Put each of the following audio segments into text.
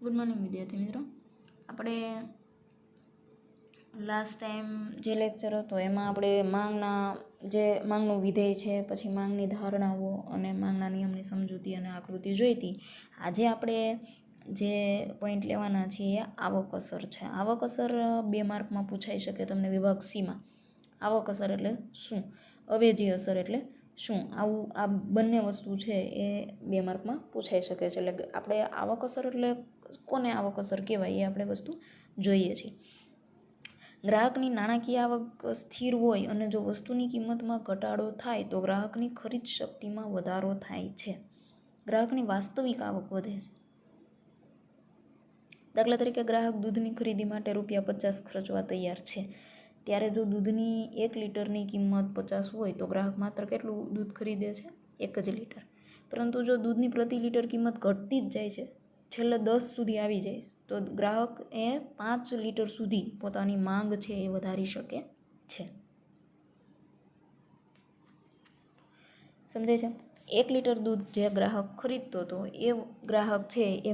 Good morning વિદ્યાર્થી મિત્રો. આપણે લાસ્ટ ટાઈમ જે લેક્ચર હતો એમાં આપણે માંગનું વિધેય છે, પછી માંગની ધારણાઓ અને માંગના નિયમની સમજૂતી અને આકૃતિ જોઈ હતી. આજે આપણે જે પોઈન્ટ લેવાના છીએ એ આવક અસર છે. આવક અસર 2 માર્કમાં પૂછાઈ શકે તમને વિભાગ સીમાં. આવક અસર એટલે શું, અવેજી અસર એટલે શું, આવું આ બંને વસ્તુ છે એ 2 માર્કમાં પૂછાઈ શકે છે. એટલે આપણે આવક અસર એટલે કોને આવક અસર કહેવાય એ આપણે વસ્તુ જોઈએ છીએ. ગ્રાહકની નાણાકીય આવક સ્થિર હોય અને જો વસ્તુની કિંમતમાં ઘટાડો થાય તો ગ્રાહકની ખરીદ શક્તિમાં વધારો થાય છે. ગ્રાહકની વાસ્તવિક આવક વધે છે. દાખલા તરીકે ગ્રાહક દૂધની ખરીદી માટે ₹50 ખર્ચવા તૈયાર છે. ત્યારે જો દૂધની 1 લીટરની કિંમત 50 હોય તો ગ્રાહક માત્ર કેટલું દૂધ ખરીદે છે? 1 જ લીટર. પરંતુ જો દૂધની પ્રતિ લીટર કિંમત ઘટતી જ જાય છે, છેલ્લે 10 સુધી આવી જાય તો ગ્રાહક એ 5 લીટર સુધી પોતાની માંગ છે એ વધારી શકે છે. સમજાય છે? 1 લીટર દૂધ જે ગ્રાહક ખરીદતો હતો એ ગ્રાહક છે એ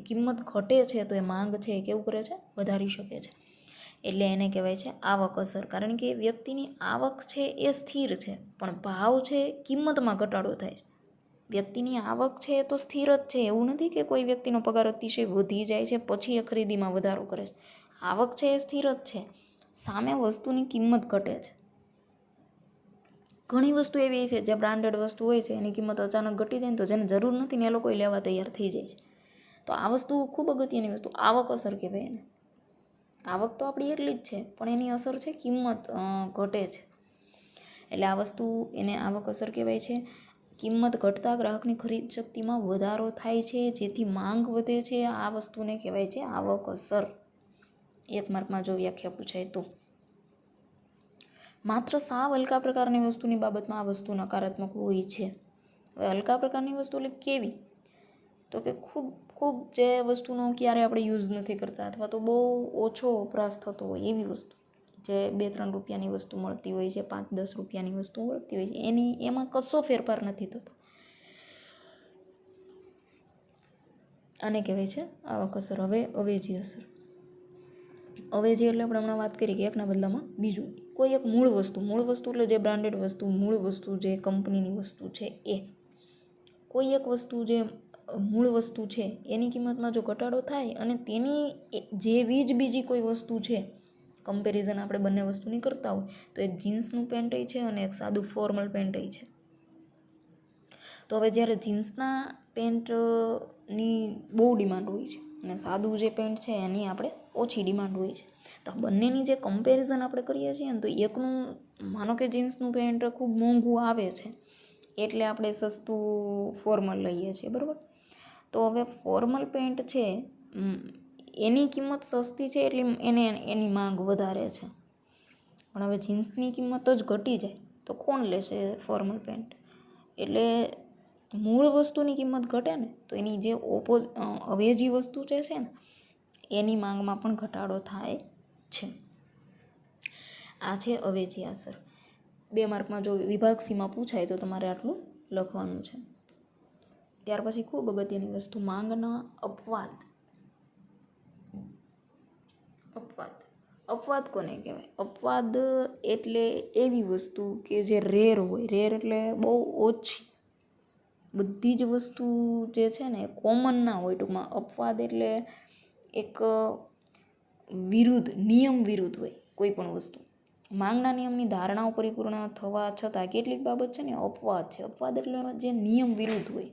કિંમત ઘટે છે તો એ માંગ છે એ કેવું કરે છે? વધારી શકે છે. એટલે એને કહેવાય છે આવક અસર. કારણ કે વ્યક્તિની આવક છે એ સ્થિર છે, પણ ભાવ છે કિંમતમાં ઘટાડો થાય છે. વ્યક્તિની આવક છે એ તો સ્થિર જ છે, એવું નથી કે કોઈ વ્યક્તિનો પગાર અતિશય વધી જાય છે પછી એ ખરીદીમાં વધારો કરે છે. આવક છે એ સ્થિર જ છે, સામે વસ્તુની કિંમત ઘટે છે. ઘણી વસ્તુ એવી છે જે બ્રાન્ડેડ વસ્તુ હોય છે એની કિંમત અચાનક ઘટી જાય ને તો જેને જરૂર નથી ને એ લોકો લેવા તૈયાર થઈ જાય છે. તો આ વસ્તુ ખૂબ અગત્યની વસ્તુ આવક અસર કહેવાય એને. આવક તો આપણી એટલી જ છે પણ એની અસર છે કિંમત ઘટે છે. એટલે આ વસ્તુ એને આવક અસર કહેવાય છે. કિંમત ઘટતા ગ્રાહકની ખરીદ શક્તિમાં વધારો થાય છે, જેથી માંગ વધે છે. આ વસ્તુને કહેવાય છે આવક અસર. 1 માર્કમાં જો વ્યાખ્યા પૂછાય તો. માત્ર સાવ હલકા પ્રકારની વસ્તુની બાબતમાં આ વસ્તુ નકારાત્મક હોય છે. હવે હલકા પ્રકારની વસ્તુ એટલે કેવી? તો કે ખૂબ જે વસ્તુનો ક્યારે આપણે યુઝ નથી કરતા અથવા તો બહુ ઓછો વપરાશ થતો હોય એવી વસ્તુ, જે 2-3 રૂપિયાની વસ્તુ મળતી હોય છે, 5-10 રૂપિયાની વસ્તુ મળતી હોય છે, એમાં કશો ફેરફાર નથી થતો. આને કહેવાય છે આવક અસર. હવે અવેજી અસર. અવેજી એટલે આપણે હમણાં વાત કરી કે એકના બદલામાં બીજું કોઈ એક મૂળ વસ્તુ એટલે જે બ્રાન્ડેડ વસ્તુ, મૂળ વસ્તુ જે કંપનીની વસ્તુ છે એ. કોઈ એક વસ્તુ જે મૂળ વસ્તુ છે એની કિંમતમાં જો ઘટાડો થાય અને તેની જેવી જ બીજી કોઈ વસ્તુ છે, કમ્પેરિઝન આપણે બંને વસ્તુની કરતા હોય તો એક જીન્સનું પેન્ટ છે અને એક સાદું ફોર્મલ પેન્ટ છે. તો હવે જ્યારે જીન્સના પેન્ટની બહુ ડિમાન્ડ હોય છે અને સાદું જે પેન્ટ છે એની આપણે ઓછી ડિમાન્ડ હોય છે. તો આ બંનેની જે કમ્પેરિઝન આપણે કરીએ છીએ ને તો એકનું માનો કે જીન્સનું પેન્ટ ખૂબ મોંઘું આવે છે એટલે આપણે સસ્તું ફોર્મલ લઈએ છીએ, બરાબર? તો હવે ફોર્મલ પેન્ટ છે એની કિંમત સસ્તી છે એટલે એની માંગ વધારે છે. પણ હવે જીન્સની કિંમત જ ઘટી જાય તો કોણ લેશે ફોર્મલ પેન્ટ? એટલે મૂળ વસ્તુની કિંમત ઘટે ને તો એની જે અવેજી વસ્તુ છે ને એની માંગમાં પણ ઘટાડો થાય છે. આ છે અવેજી અસર. 2 માર્કમાં જો વિભાગ સીમાં પૂછાય તો તમારે આટલું લખવાનું છે. ત્યાર પછી ખૂબ અગત્યની વસ્તુ માંગના અપવાદ. અપવાદ કોને કહેવાય? અપવાદ એટલે એવી વસ્તુ કે જે રેર હોય. રેર એટલે બહુ ઓછી. બધી જ વસ્તુ જે છે ને કોમન ના હોય. ટૂંકમાં અપવાદ એટલે એક નિયમ વિરુદ્ધ હોય કોઈ પણ વસ્તુ. માંગના નિયમની ધારણાઓ પરિપૂર્ણ થવા છતાં કેટલીક બાબત છે ને અપવાદ છે. અપવાદ એટલે જે નિયમ વિરુદ્ધ હોય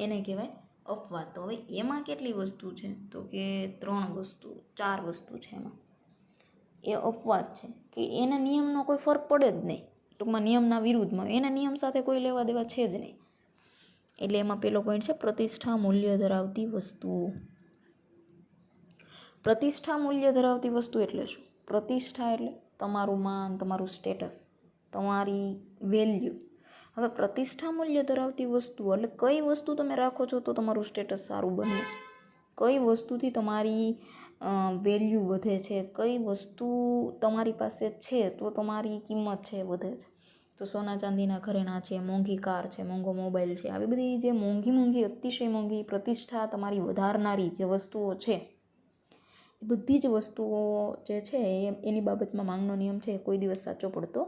એને કહેવાય અપવાદ. તો હવે એમાં કેટલી વસ્તુ છે? તો કે 4 વસ્તુ છે એમાં. એ અપવાદ છે કે એના નિયમનો કોઈ ફરક પડે જ નહીં. ટૂંકમાં નિયમના વિરુદ્ધમાં, એના નિયમ સાથે કોઈ લેવા દેવા છે જ નહીં. એટલે એમાં પહેલો પોઈન્ટ છે પ્રતિષ્ઠા મૂલ્ય ધરાવતી વસ્તુઓ. પ્રતિષ્ઠા મૂલ્ય ધરાવતી વસ્તુ એટલે શું? પ્રતિષ્ઠા એટલે તમારું માન, તમારું સ્ટેટસ, તમારી વેલ્યુ. હવે પ્રતિષ્ઠા મૂલ્ય ધરાવતી વસ્તુ એટલે કઈ વસ્તુ તમે રાખો છો તો તમારું સ્ટેટસ સારું બને છે, કઈ વસ્તુથી તમારી વેલ્યુ વધે છે, કઈ વસ્તુ તમારી પાસે છે તો તમારી કિંમત છે વધે છે. તો સોના ચાંદીના ઘરેણાં છે, મોંઘી કાર છે, મોંઘો મોબાઈલ છે, આવી બધી જે મોંઘી અતિશય મોંઘી પ્રતિષ્ઠા તમારી વધારનારી જે વસ્તુઓ છે એ બધી જ વસ્તુઓ જે છે એની બાબતમાં માંગનો નિયમ છે કોઈ દિવસ સાચો પડતો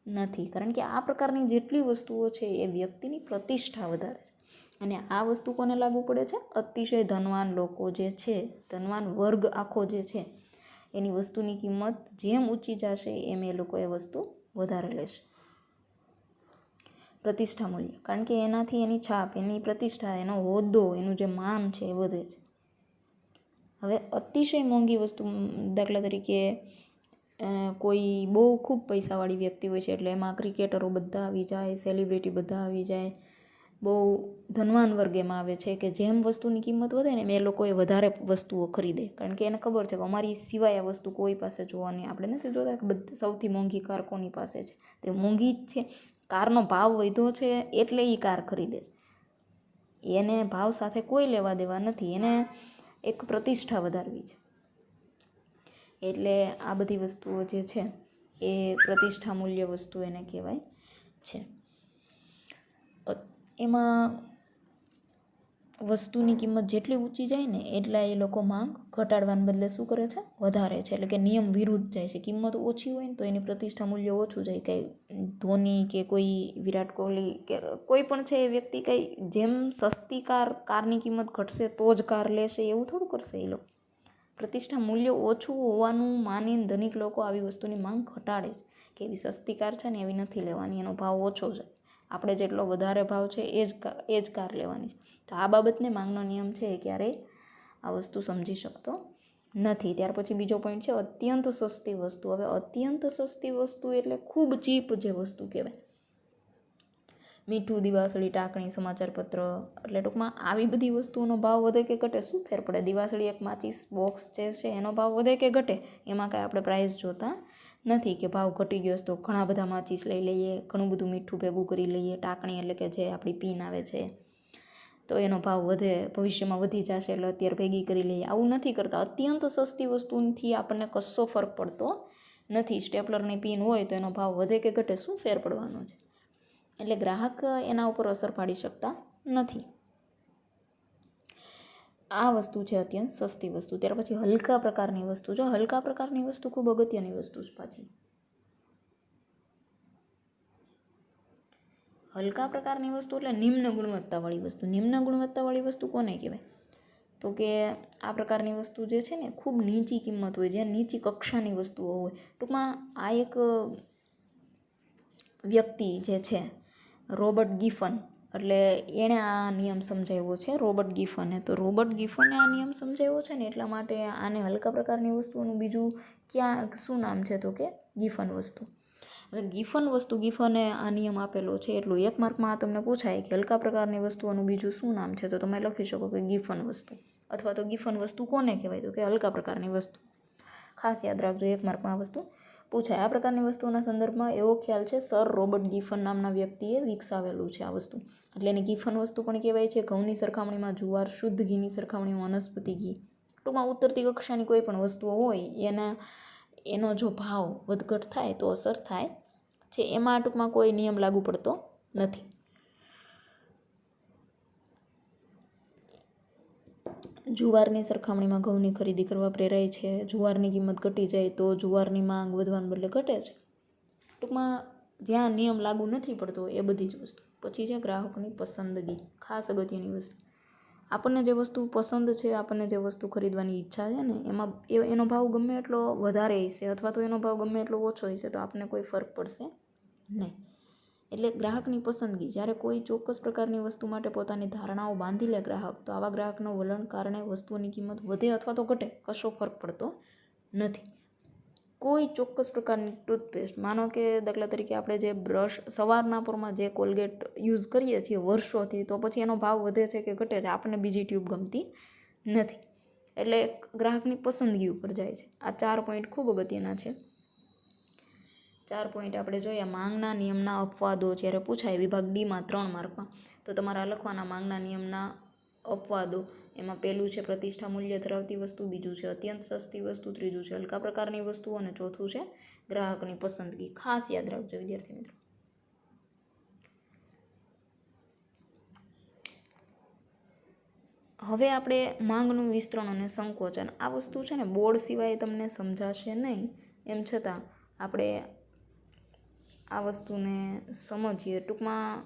નથી. કારણ કે આ પ્રકારની જેટલી વસ્તુઓ છે એ વ્યક્તિની પ્રતિષ્ઠા વધારે છે. અને આ વસ્તુ કોને લાગુ પડે છે? અતિશય ધનવાન લોકો જે છે, ધનવાન વર્ગ આખો જે છે એની વસ્તુની કિંમત જેમ ઊંચી જશે એમ એ લોકો એ વસ્તુ વધારે લેશે. પ્રતિષ્ઠા મૂલ્ય, કારણ કે એનાથી એની છાપ, એની પ્રતિષ્ઠા, એનો હોદ્દો, એનું જે માન છે એ વધે છે. હવે અતિશય મોંઘી વસ્તુ, દાખલા તરીકે કોઈ બહુ ખૂબ પૈસાવાળી વ્યક્તિ હોય છે એટલે એમાં ક્રિકેટરો બધા આવી જાય, સેલિબ્રિટી બધા આવી જાય, બહુ ધનવાન વર્ગ એમાં આવે છે કે જેમ વસ્તુની કિંમત વધે ને એ લોકોએ વધારે વસ્તુઓ ખરીદે. કારણ કે એને ખબર છે કે અમારી સિવાય આ વસ્તુ કોઈ પાસે જોવાની, આપણે નથી જોતા કે બધા સૌથી મોંઘી કાર કોની પાસે છે, તે મોંઘી જ છે, કારનો ભાવ વધ્યો છે એટલે એ કાર ખરીદે છે. એને ભાવ સાથે કોઈ લેવા દેવા નથી, એને એક પ્રતિષ્ઠા વધારવી છે. એટલે આ બધી વસ્તુઓ જે છે એ પ્રતિષ્ઠા મૂલ્ય વસ્તુ એને કહેવાય છે. એમાં વસ્તુની કિંમત જેટલી ઊંચી જાય ને એટલા એ લોકો માંગ ઘટાડવાને બદલે શું કરે છે? વધારે છે. એટલે કે નિયમ વિરુદ્ધ જાય છે. કિંમત ઓછી હોય ને તો એની પ્રતિષ્ઠા મૂલ્ય ઓછું જાય. કંઈ ધોની કે કોઈ વિરાટ કોહલી કે કોઈ પણ છે એ વ્યક્તિ કંઈ જેમ સસ્તી કારની કિંમત ઘટશે તો જ કાર લેશે એવું થોડું કરશે એ લોકો. પ્રતિષ્ઠા મૂલ્ય ઓછું હોવાનું માનીને ધનિક લોકો આવી વસ્તુની માંગ ઘટાડે છે કે એવી સસ્તી કાર છે ને એવી નથી લેવાની, એનો ભાવ ઓછો છે, આપણે જેટલો વધારે ભાવ છે એ જ કાર લેવાની. તો આ બાબતને માંગનો નિયમ છે એ ક્યારેય આ વસ્તુ સમજી શકતો નથી. ત્યાર પછી બીજો પોઈન્ટ છે અત્યંત સસ્તી વસ્તુ. હવે અત્યંત સસ્તી વસ્તુ એટલે ખૂબ ચીપ જે વસ્તુ કહેવાય. મીઠું, દિવાસળી, ટાંકણી, સમાચારપત્ર, એટલે ટૂંકમાં આવી બધી વસ્તુઓનો ભાવ વધે કે ઘટે શું ફેર પડે? દિવાસળી એક માચીસ બોક્સ જે છે એનો ભાવ વધે કે ઘટે? એમાં કાંઈ આપણે પ્રાઇસ જોતા નથી કે ભાવ ઘટી ગયો તો ઘણા બધા માચીસ લઈ લઈએ, ઘણું બધું મીઠું ભેગું કરી લઈએ. ટાંકણી એટલે કે જે આપણી પીન આવે છે તો એનો ભાવ વધે, ભવિષ્યમાં વધી જશે એટલે અત્યારે ભેગી કરી લઈએ. આવું નથી કરતા. અત્યંત સસ્તી વસ્તુથી આપણને કશો ફરક પડતો નથી. સ્ટેપલરની પિન હોય તો એનો ભાવ વધે કે ઘટે શું ફેર પડવાનો છે? એટલે ગ્રાહક એના ઉપર અસર પાડી શકતા નથી. આ વસ્તુ છે અત્યંત સસ્તી વસ્તુ. ત્યાર પછી હલકા પ્રકારની વસ્તુ. જો હલકા પ્રકારની વસ્તુ ખૂબ અગત્યની વસ્તુ છે પાછી. હલકા પ્રકારની વસ્તુ એટલે નિમ્ન ગુણવત્તાવાળી વસ્તુ. નિમ્ન ગુણવત્તાવાળી વસ્તુ કોને કહેવાય? તો કે આ પ્રકારની વસ્તુ જે છે ને ખૂબ નીચી કિંમત હોય, જે નીચી કક્ષાની વસ્તુઓ હોય. ટૂંકમાં આ એક વ્યક્તિ જે છે રોબર્ટ ગિફન, એટલે એણે આ નિયમ સમજાવ્યો છે, રોબર્ટ ગિફને. તો રોબર્ટ ગિફને આ નિયમ સમજાવ્યો છે ને એટલા માટે આને હલકા પ્રકારની વસ્તુઓનું બીજું શું નામ છે? તો કે ગિફન વસ્તુ. હવે ગિફને આ નિયમ આપેલો છે એટલું એક માર્કમાં તમને પૂછાય કે હલકા પ્રકારની વસ્તુઓનું બીજું શું નામ છે, તો તમે લખી શકો કે ગિફન વસ્તુ. અથવા તો ગિફન વસ્તુ કોને કહેવાય? તો કે હલકા પ્રકારની વસ્તુ. ખાસ યાદ રાખજો, એક માર્કમાં આ વસ્તુ પૂછાય. આ પ્રકારની વસ્તુઓના સંદર્ભમાં એવો ખ્યાલ છે સર રોબર્ટ ગિફન નામના વ્યક્તિએ વિકસાવેલું છે આ વસ્તુ. એટલે એને ગિફન વસ્તુ પણ કહેવાય છે. ઘઉંની સરખામણીમાં જુવાર, શુદ્ધ ઘીની સરખામણીમાં વનસ્પતિ ઘી, ટૂંકમાં ઉતરતી કક્ષાની કોઈ પણ વસ્તુઓ હોય એનો જો ભાવ વધઘટ થાય તો અસર થાય છે. એમાં ટૂંકમાં કોઈ નિયમ લાગુ પડતો નથી. જુવારની સરખામણીમાં ઘઉંની ખરીદી કરવા પ્રેરાય છે. જુવારની કિંમત ઘટી જાય તો જુવારની માંગ વધવાને બદલે ઘટે છે. ટૂંકમાં જ્યાં નિયમ લાગુ નથી પડતો એ બધી જ વસ્તુ. પછી છે ગ્રાહકની પસંદગી. ખાસ અગત્યની વસ્તુ. આપણને જે વસ્તુ પસંદ છે, આપણને જે વસ્તુ ખરીદવાની ઈચ્છા છે ને એમાં એનો ભાવ ગમે એટલો વધારે હશે અથવા તો એનો ભાવ ગમે એટલો ઓછો હશે તો આપણને કોઈ ફરક પડશે નહીં. એટલે ગ્રાહકની પસંદગી. જ્યારે કોઈ ચોક્કસ પ્રકારની વસ્તુ માટે પોતાની ધારણાઓ બાંધી લે ગ્રાહક, તો આવા ગ્રાહકનું વલણ કારણે વસ્તુની કિંમત વધે અથવા તો ઘટે કશો ફરક પડતો નથી. કોઈ ચોક્કસ પ્રકારની ટૂથપેસ્ટ, માનો કે દાખલા તરીકે આપણે જે બ્રશ સવારના પોરમાં જે કોલગેટ યુઝ કરીએ છીએ વર્ષોથી, તો પછી એનો ભાવ વધે છે કે ઘટે છે, આપણને બીજી ટ્યુબ ગમતી નથી. એટલે ગ્રાહકની પસંદગી ઉપર જાય છે. આ 4 પોઈન્ટ ખૂબ અગત્યના છે. 4 પોઈન્ટ આપણે જોયા. માંગના નિયમના અપવાદો જ્યારે પૂછાય વિભાગ ડીમાં 3 માર્કમાં, તો તમારા લખવાના માંગના નિયમના અપવાદો. એમાં પહેલું છે પ્રતિષ્ઠા મૂલ્ય ધરાવતી વસ્તુ, બીજું છે અત્યંત સસ્તી વસ્તુ, ત્રીજું છે હલકા પ્રકારની વસ્તુ અને ચોથું છે ગ્રાહકની પસંદગી. ખાસ યાદ રાખજો વિદ્યાર્થી મિત્રો. હવે આપણે માંગનું વિસ્તરણ અને સંકોચન, આ વસ્તુ છે ને બોર્ડ સિવાય તમને સમજાશે નહીં, એમ છતાં આપણે આ વસ્તુને સમજીએ. ટૂંકમાં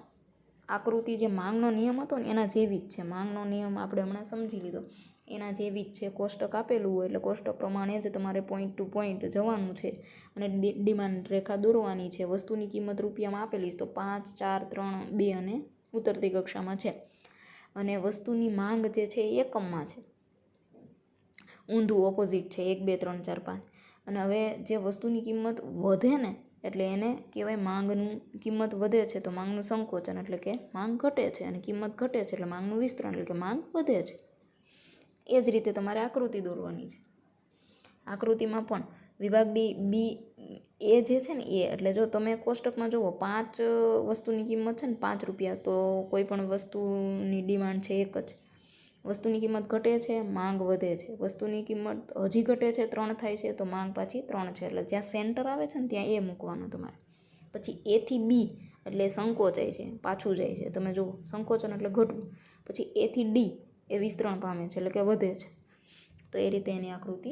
આકૃતિ જે માંગનો નિયમ હતો ને એના જેવી જ છે. માંગનો નિયમ આપણે હમણાં સમજી લીધો, એના જેવી જ છે. કોષ્ટક આપેલું હોય એટલે કોષ્ટક પ્રમાણે જ તમારે પોઈન્ટ ટુ પોઈન્ટ જવાનું છે અને ડિમાન્ડ રેખા દોરવાની છે. વસ્તુની કિંમત રૂપિયામાં આપેલી છે તો 5, 4, 3, 2 અને ઉતરતી કક્ષામાં છે. અને વસ્તુની માંગ જે છે એ એકમમાં છે, ઊંધું ઓપોઝિટ છે 1, 2, 3, 4, 5. અને હવે જે વસ્તુની કિંમત વધે ને એટલે એને કહેવાય માંગનું, કિંમત વધે છે તો માંગનું સંકોચન એટલે કે માંગ ઘટે છે, અને કિંમત ઘટે છે એટલે માંગનું વિસ્તરણ એટલે કે માંગ વધે છે. એ જ રીતે તમારે આકૃતિ દોરવાની છે. આકૃતિમાં પણ વિભાગ બી એ જે છે ને એ એટલે જો તમે કોષ્ટકમાં જુઓ 5 વસ્તુની કિંમત છે ને 5 રૂપિયા, તો કોઈ પણ વસ્તુની ડિમાન્ડ છે એક જ. વસ્તુની કિંમત ઘટે છે, માંગ વધે છે. વસ્તુની કિંમત હજી ઘટે છે, 3 થાય છે તો માંગ પાછી 3 છે. એટલે જ્યાં સેન્ટર આવે છે ને ત્યાં એ મૂકવાનું તમારે. પછી એ થી બી એટલે સંકોચાય છે, પાછું જાય છે. તમે જુઓ સંકોચન એટલે ઘટવું. પછી એ થી ડી એ વિસ્તરણ પામે છે એટલે કે વધે છે. તો એ રીતે એની આકૃતિ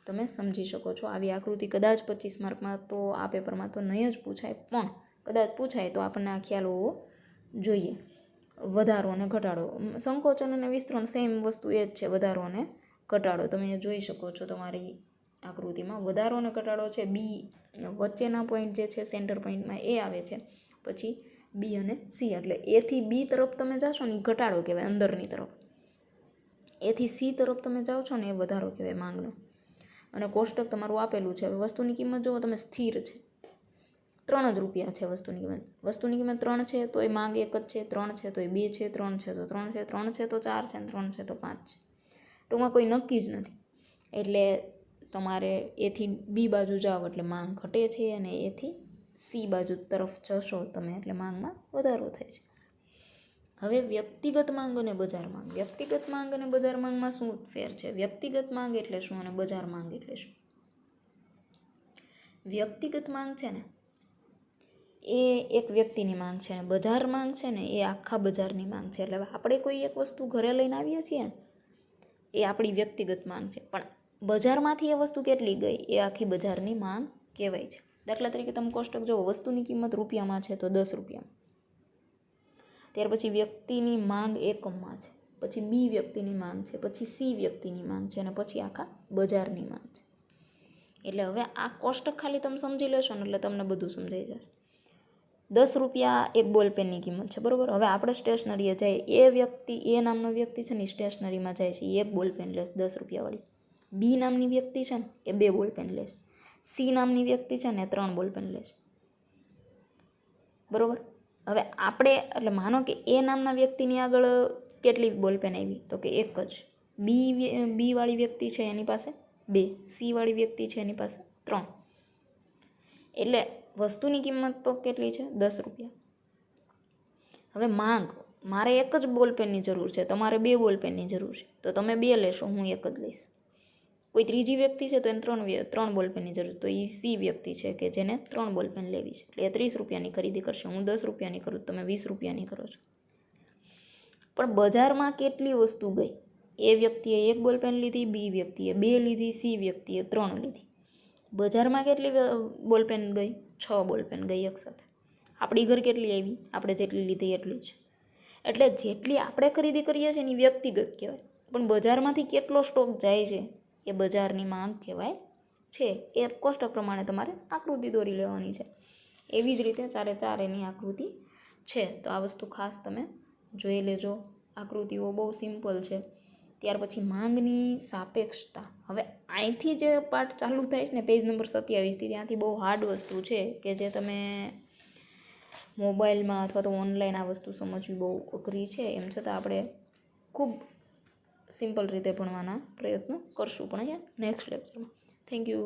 તમે સમજી શકો છો. આવી આકૃતિ કદાચ 25 માર્કમાં તો આ પેપરમાં તો નહીં જ પૂછાય, પણ કદાચ પૂછાય તો આપણને આ ખ્યાલ હોવો જોઈએ. વધારો અને ઘટાડો, સંકોચન અને વિસ્તરણ સેમ વસ્તુ એ જ છે, વધારો અને ઘટાડો. તમે જોઈ શકો છો તમારી આકૃતિમાં વધારો અને ઘટાડો છે. બી વચ્ચેના પોઈન્ટ જે છે સેન્ટર પોઈન્ટમાં એ આવે છે. પછી બી અને સી એટલે એ થી બી તરફ તમે જાશો ને એ ઘટાડો કહેવાય, અંદરની તરફ. એ થી સી તરફ તમે જાઓ છો ને એ વધારો કહેવાય માંગનો. અને કોષ્ટક તમારું આપેલું છે. હવે વસ્તુની કિંમત જુઓ તમે, સ્થિર છે, 3 જ રૂપિયા છે વસ્તુની કિંમત. વસ્તુની કિંમત 3 છે તો એ માંગ એક જ છે, 3 છે તો એ 2 છે, 3 છે તો 3 છે, 3 છે તો 4 છે, 3 છે તો 5 છે. ટૂંકમાં કોઈ નક્કી જ નથી. એટલે તમારે એથી બી બાજુ જાઓ એટલે માંગ ઘટે છે, અને એથી સી બાજુ તરફ જશો તમે એટલે માંગમાં વધારો થાય છે. હવે વ્યક્તિગત માંગ અને બજાર માંગ. વ્યક્તિગત માંગ અને બજાર માંગમાં શું ફેર છે? વ્યક્તિગત માંગ એટલે શું અને બજાર માંગ એટલે શું? વ્યક્તિગત માંગ છે ને એ એક વ્યક્તિની માંગ છે, અને બજાર માંગ છે ને એ આખા બજારની માંગ છે. એટલે આપણે કોઈ એક વસ્તુ ઘરે લઈને આવીએ છીએ ને એ આપણી વ્યક્તિગત માંગ છે, પણ બજારમાંથી એ વસ્તુ કેટલી ગઈ એ આખી બજારની માંગ કહેવાય છે. દાખલા તરીકે તમે કોષ્ટક જુઓ, વસ્તુની કિંમત રૂપિયામાં છે તો 10 રૂપિયામાં. ત્યાર પછી વ્યક્તિની માંગ એકમમાં છે, પછી બી વ્યક્તિની માંગ છે, પછી સી વ્યક્તિની માંગ છે, અને પછી આખા બજારની માંગ છે. એટલે હવે આ કોષ્ટક ખાલી તમે સમજી લેશો ને એટલે તમને બધું સમજાઈ જશે. 10 રૂપિયા એક બોલપેનની કિંમત છે, બરાબર. હવે આપણે સ્ટેશનરીએ જઈએ, એ વ્યક્તિ, એ નામનો વ્યક્તિ છે ને સ્ટેશનરીમાં જાય છે, એક બોલપેન લેશે 10 રૂપિયાવાળી. બી નામની વ્યક્તિ છે ને એ 2 બોલપેન લેશે. સી નામની વ્યક્તિ છે ને 3 બોલપેન લેશે, બરાબર. હવે આપણે એટલે માનો કે એ નામના વ્યક્તિની આગળ કેટલી બોલપેન આવી તો કે એક જ. બી વાળી વ્યક્તિ છે એની પાસે 2, સી વાળી વ્યક્તિ છે એની પાસે 3. એટલે વસ્તુની કિંમત તો કેટલી છે? 10 રૂપિયા. હવે માંગ, મારે એક જ બોલપેનની જરૂર છે, તમારે 2 બોલપેનની જરૂર છે, તો તમે 2 લેશો, હું એક જ લઈશ. કોઈ ત્રીજી વ્યક્તિ છે તો એને 3 બોલપેનની જરૂર, તો એ સી વ્યક્તિ છે કે જેને 3 બોલપેન લેવી છે, એટલે એ 30 રૂપિયાની ખરીદી કરશે. હું 10 રૂપિયાની કરું, તમે 20 રૂપિયાની કરો છો. પણ બજારમાં કેટલી વસ્તુ ગઈ? એ વ્યક્તિએ 1 બોલપેન લીધી, બી વ્યક્તિએ 2 લીધી, સી વ્યક્તિએ 3 લીધી. બજારમાં કેટલી બોલપેન ગઈ? 6 બોલપેન ગઈ એકસાથે. આપણી ઘર કેટલી આવી? આપણે જેટલી લીધી એટલી જ. એટલે જેટલી આપણે ખરીદી કરીએ છીએ એની વ્યક્તિગત કહેવાય, પણ બજારમાંથી કેટલો સ્ટોક જાય છે એ બજારની માંગ કહેવાય છે. એ કોષ્ટક પ્રમાણે તમારે આકૃતિ દોરી લેવાની છે. એવી જ રીતે 4 એની આકૃતિ છે. તો આ વસ્તુ ખાસ તમે જોઈ લેજો. આકૃતિઓ બહુ સિમ્પલ છે. ત્યાર પછી માંગની સાપેક્ષતા. હવે અહીંથી જે પાર્ટ ચાલુ થાય છે ને પેજ નંબર 27થી, ત્યાંથી બહુ હાર્ડ વસ્તુ છે કે જે તમે મોબાઈલમાં અથવા તો ઓનલાઈન આ વસ્તુ સમજવી બહુ અઘરી છે. એમ છતાં આપણે ખૂબ સિમ્પલ રીતે ભણવાના પ્રયત્નો કરશું પણ અહીંયા નેક્સ્ટ લેક્ચરમાં. Thank you.